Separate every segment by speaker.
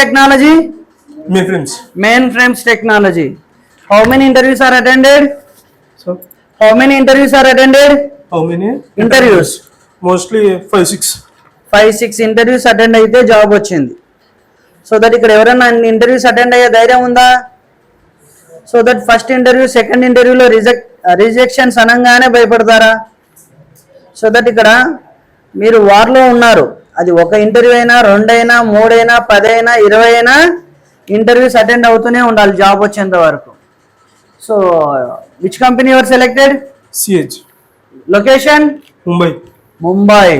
Speaker 1: technology?
Speaker 2: Mainframes.
Speaker 1: Mainframes technology. How many interviews are attended?
Speaker 2: So,
Speaker 1: How many interviews are attended?
Speaker 2: how many?
Speaker 1: Interviews.
Speaker 2: Mostly 5, 6.
Speaker 1: 5-6 interviews attend అయితే job వచ్చింది. So that ఇక్కడ ఎవరైనా interviews attend అయ్యే ధైర్యం ఉందా? So that first interview second ఇంటర్వ్యూలో rejections అనగానే భయపడతారా? So that ఇక్కడ మీరు వార్లో ఉన్నారు. అది ఒక ఇంటర్వ్యూ అయినా, 2 అయినా, 3 అయినా, 10 అయినా, 20 అయినా ఇంటర్వ్యూస్ అటెండ్ అవుతూనే ఉండాలి జాబ్ వచ్చేంత వరకు. So which company your selected?
Speaker 2: CH.
Speaker 1: Location? Mumbai.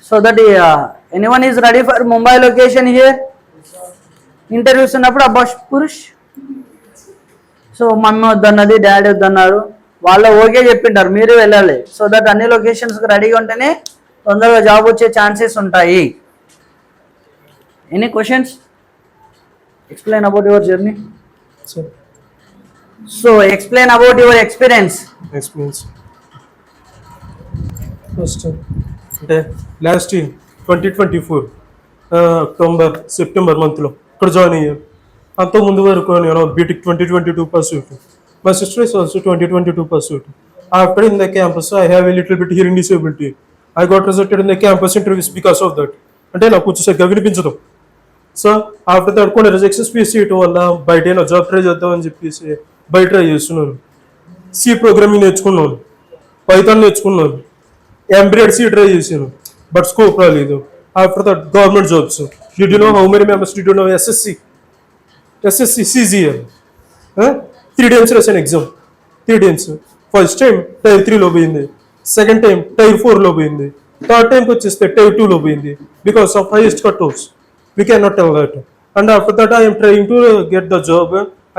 Speaker 1: So that anyone is ready for Mumbai location here? Interviews ఉన్నప్పుడు అబ్బా పురుష్. సో మమ్మీ వద్దన్నది, డాడీ వద్దన్నారు, వాళ్ళు ఓకే చెప్పింటారు, మీరు వెళ్ళాలి. సో దట్ అన్ని లొకేషన్స్కి రెడీగా ఉంటేనే తొందరగా జాబ్ వచ్చే ఛాన్సెస్ ఉంటాయి. Any questions? Explain about your journey. So explain about your experience.
Speaker 2: First అంటే లాస్ట్ 2024 అక్టోబర్ సెప్టెంబర్ మంత్లో ఇక్కడ జాయిన్ అయ్యాను. అంతకుముందు వరకు నేను BTech 2022 pursuit. My sister is also 2022 pursuit. After in the campus, I have a little bit hearing disability. I got rejected in the campus interviews because of that. అంటే నాకు కొంచెం సరిగ్గా వినిపించదు. సో ఆఫ్టర్ దట్ కొన్ని rejections face చేయటం వల్ల బయట అయినా జాబ్ ట్రై చేద్దామని చెప్పేసి బయట ట్రై చేస్తున్నాను. సి ప్రోగ్రామింగ్ నేర్చుకున్నాను, పైథాన్ నేర్చుకున్నాను, ఎంబ్రాయిడ్ సి ట్రై చేశాను, బట్ స్కోప్ రాలేదు. After that government jobs. Did you know how many members did you know SSC CGL? 3 times రాసాను exam. 3 times. First time tier 3లో పోయింది, సెకండ్ టైం టైర్ 4లో పోయింది, third టైంకి వచ్చేస్తే tyre 2లో పోయింది because of highest cut offs. We cannot tell that. And after that, I am trying to get the job.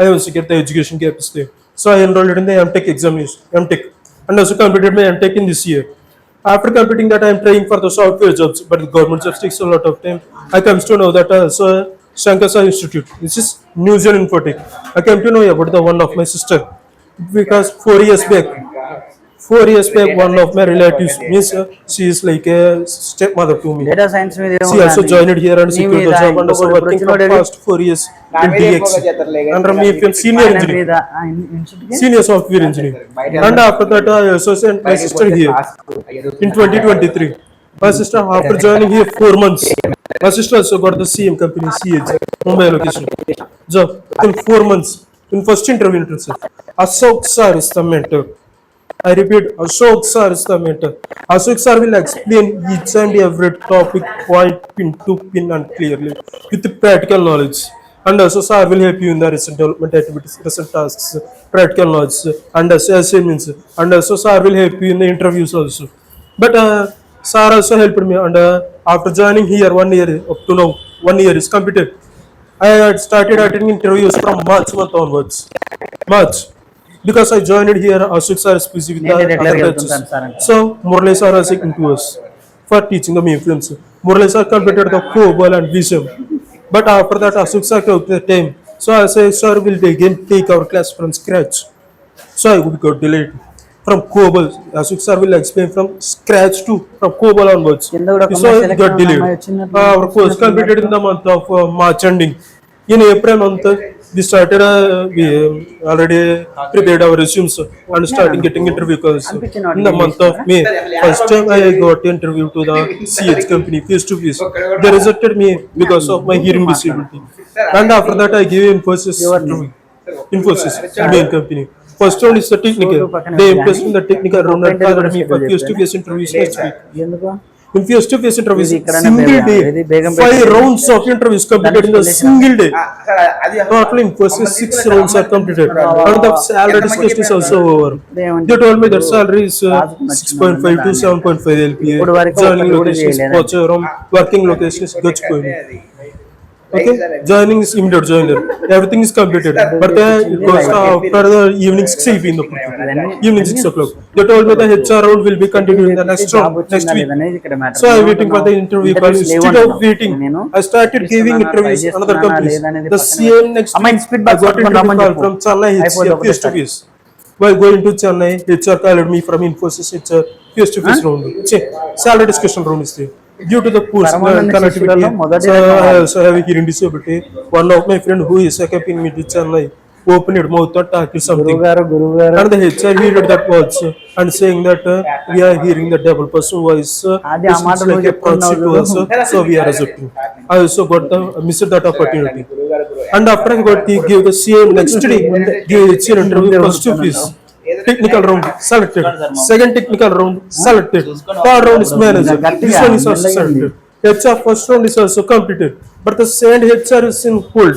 Speaker 2: I also get the education gaps there. So I enrolled in the MTech examination, MTech, and also completed my MTech in this year. After completing that, I am trying for the software jobs, but the government jobs takes a lot of time. I come to know that also Shankar Sir Institute. This is NewZen Infotech. I came to know about the one of my sister because 4 years back, one of my relatives means she is like a stepmother to me.
Speaker 1: Data science में
Speaker 2: She also joined here and secured the job and also working for past 4 years in DX under me senior engineer, senior software engineer. And after that I also sent my sister here in 2023. My sister after joining here 4 months. My sister also got the same company CH Mumbai location job in 4 months. In first interview itself, ASOXA is the mentor. I repeat, ASOXA Sir is the mentor. ASOXA Sir will explain each and every topic point pin to pin and clearly with practical knowledge. And also Sir will help you in the recent development activities, recent tasks, practical knowledge, and assignments. And also Sir will help you in the interviews also. But Sir also helped me, and after joining here 1 year, up to now 1 year is completed. I had started attending interviews from March month onwards. March. Because I joined here, ASOXA Sir is busy with the other batches. So, Murali Sir has taken to us for teaching the Mainframes. Murali Sir completed the COBOL and Vision. But after that, ASOXA Sir took the time. So, ASOXA Sir will again take our class from scratch. So, I got delayed from COBOL. ASOXA Sir will explain from scratch to from COBOL onwards. So, I got delayed. Our course completed in the month of March ending. In April month, we started, we already prepared our resumes and starting getting interview calls. In the month of May, first time I got interview to the CH company face to face. They rejected me because of my hearing disability. And after that I gave Infosys interview. Infosys, main company. First round is the technical. They impressed in the technical round and called me for face to face interviews next week. In face-to-face interviews, single day, 5 rounds of interviews completed in a single day. Total in Infosys 6 rounds are completed. And the salary discussion is also over. They told me that salary is 6.5 to 7.5 LPA. Joining location is Pocharam, working location is Gachpuri. Okay, joining is immediate joiner. Everything is completed. But it goes after the evening 6 in the evening 6 o'clock. They told me the HR round will be continued in the next round, next week. So I am waiting for the interview call. Instead of waiting, I started giving interviews another companies. The same next week, I got interview call from Chennai HCL face to face. While going to Chennai, HR called me from Infosys HR face to face round. Salary discussion round is there. due to the poor connectivity. So I also have a hearing disability. One of my friend who is accompanying me to Chennai opened it mouth and talked something. And the HR heard that words and saying that we are hearing the double person voice. It's like a proxy to us, so we are rejecting. I also got the missed that opportunity. And after I got the give the same next day, give the interview first two fees. Technical round selected. Second technical round selected. Third round is manager. This one is also selected. HR first round is also completed. But the second HR is in hold.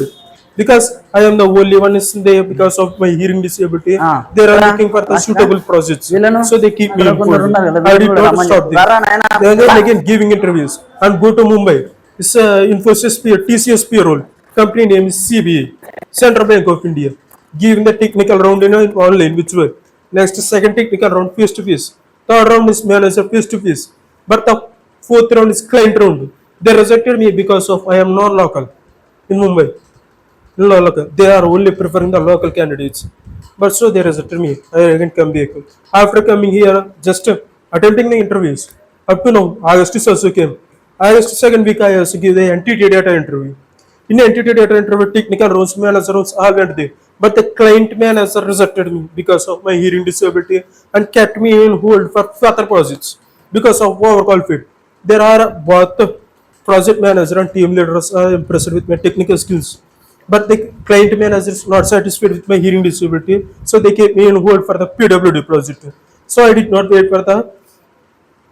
Speaker 2: Because I am the only one is there because of my hearing disability. They are looking for the suitable projects. So they keep me in hold. I did not stop them. They are again giving interviews. And go to Mumbai. It's Infosys TCS payroll. Company name is CBA. Central Bank of India. Giving the technical round in online, which way. Next, second technical round face to face. Third round is manager face to face. But the fourth round is client round. They rejected me because of I am non-local in Mumbai. Non-local. They are only preferring the local candidates. But so they rejected me. I again come back. After coming here, just attempting the interviews. Up to now, August is also came. August second week, I also give the entity data interview. In entity data interview, technical roles, manager roles, all went there. But the client manager rejected me because of my hearing disability and kept me in hold for further projects because of overqualified. There are both project manager and team leaders are impressed with my technical skills. But the client manager is not satisfied with my hearing disability, so they kept me in hold for the PWD project. So I did not wait for the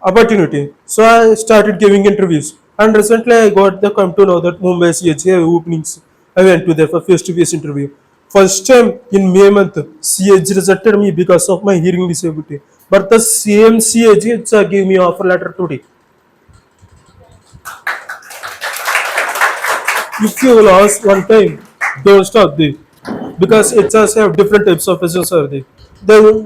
Speaker 2: opportunity. So I started giving interviews. And recently I got the come to know that Mumbai CHA openings. I went to there for face-to-face interview. First time in May month, CH rejected me because of my hearing disability. But the same CH gave me offer letter today. If you will ask one time, don't stop there. Because HRs have different types of business are they. The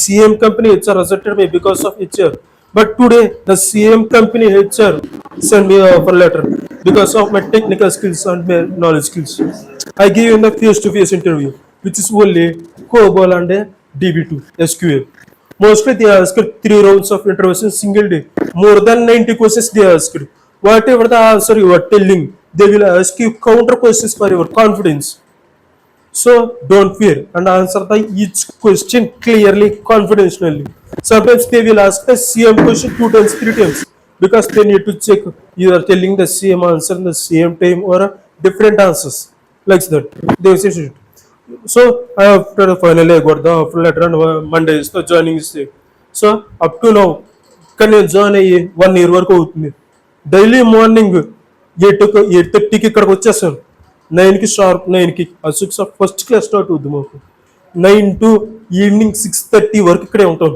Speaker 2: CM company HR rejected me because of HR. But today, the CM company HR sent me an offer letter because of my technical skills and my knowledge skills. I gave in the face-to-face interview, which is only COBOL and DB2 SQL. Mostly they asked 3 rounds of interviews in single day. More than 90 questions they asked. Whatever the answer you are telling, they will ask you counter questions for your confidence. So don't fear and answer the each question clearly, confidentially. Sometimes they will ask the same question 2 times, 3 times because they need to check you are telling the same answer in the same time or different answers like that. They will say it. So after finally I got the offer letter and Monday is the joining is there. So up to now, can you join 1 year work అవుతుంది. Daily morning 8:30కి ఇక్కడికి వచ్చేస్తాను. 9కి sharp 9కి ASOXA first class start అవుద్ది మాకు. 9 to evening 6:30 వరకు ఇక్కడే ఉంటాం.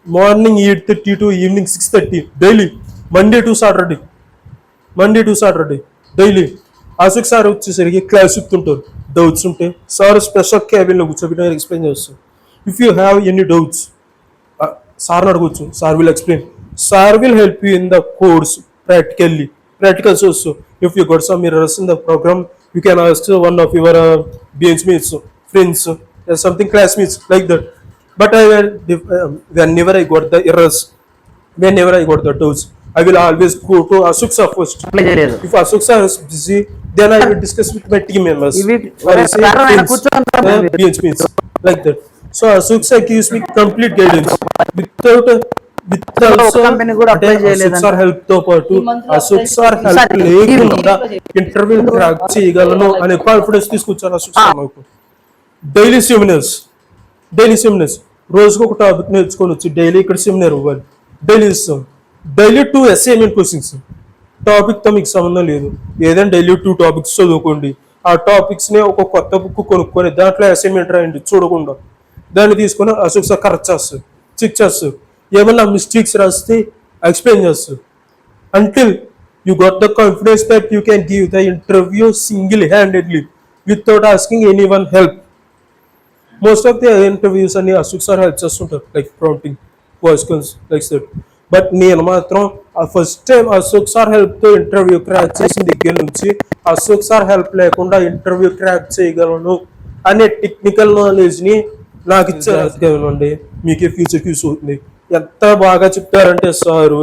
Speaker 2: Morning 8:30 to evening 6:30 daily Monday to Saturday daily. ASOXA sir వచ్చేసరికి క్లాస్ చెప్తుంటారు. డౌట్స్ ఉంటే సార్ స్పెషల్ క్యాబిన్లో కూర్చోబెట్టి ఎక్స్ప్లెయిన్ చేస్తారు. If you have any doubts సార్ని అడగవచ్చు. Sir will explain. Sir will help you in the course practicals also. If you got some errors in the program, you can ask one of your benchmates, friends, something classmates like that. But whenever I got the errors, whenever I got the doubts, I will always go to ASOXA first. If ASOXA is busy, then I will discuss with my team members or I say friends, benchmates like that. So ASOXA gives me complete guidance without ASOXA help తో పాటు ASOXA help లేకుండా interview crack చేయగలను అనే confidence తీసుకొచ్చారు ASOXA నాకు. Daily seminars రోజుకు ఒక topic నేర్చుకొని వచ్చి డైలీ ఇక్కడ సెమినార్ ఇవ్వాలి. డైలీ ఇస్తాం. Daily 2 assignment questions. టాపిక్తో మీకు సంబంధం లేదు. ఏదైనా డైలీ 2 టాపిక్స్ చదువుకోండి. ఆ టాపిక్స్ని ఒక కొత్త బుక్ కొనుక్కొని దాంట్లో అసైన్మెంట్ రాయండి చూడకుండా. దాన్ని తీసుకొని ASOXA కరెక్ట్ చేస్తారు, చెక్ చేస్తారు. ఏమన్నా మిస్టేక్స్ రాస్తే ఎక్స్ప్లెయిన్ చేస్తారు. Until you got the confidence that you can give the interview single-handedly without asking anyone help. Most of the interviews and ASOXA help చేస్తుంటారు like prompting, voice calls like that. But నేను మాత్రం ఆ first time ASOXA helpతో interview crack చేసిన దగ్గర నుంచి ASOXA help లేకుండా interview crack చేయగలను అనే టెక్నికల్ నాలెడ్జ్ని నాకు ఇచ్చారండి. మీకే ఫ్యూచర్కి యూస్ అవుతుంది. ఎంత బాగా చెప్తారంటే సార్,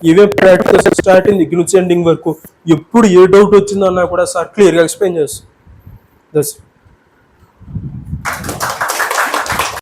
Speaker 2: ఈవెన్ ప్రాక్టికల్స్ స్టార్టింగ్ దగ్గర నుంచి ఎండింగ్ వరకు ఎప్పుడు ఏ డౌట్ వచ్చిందన్నా కూడా సార్ క్లియర్గా ఎక్స్ప్లెయిన్ చేస్తారు.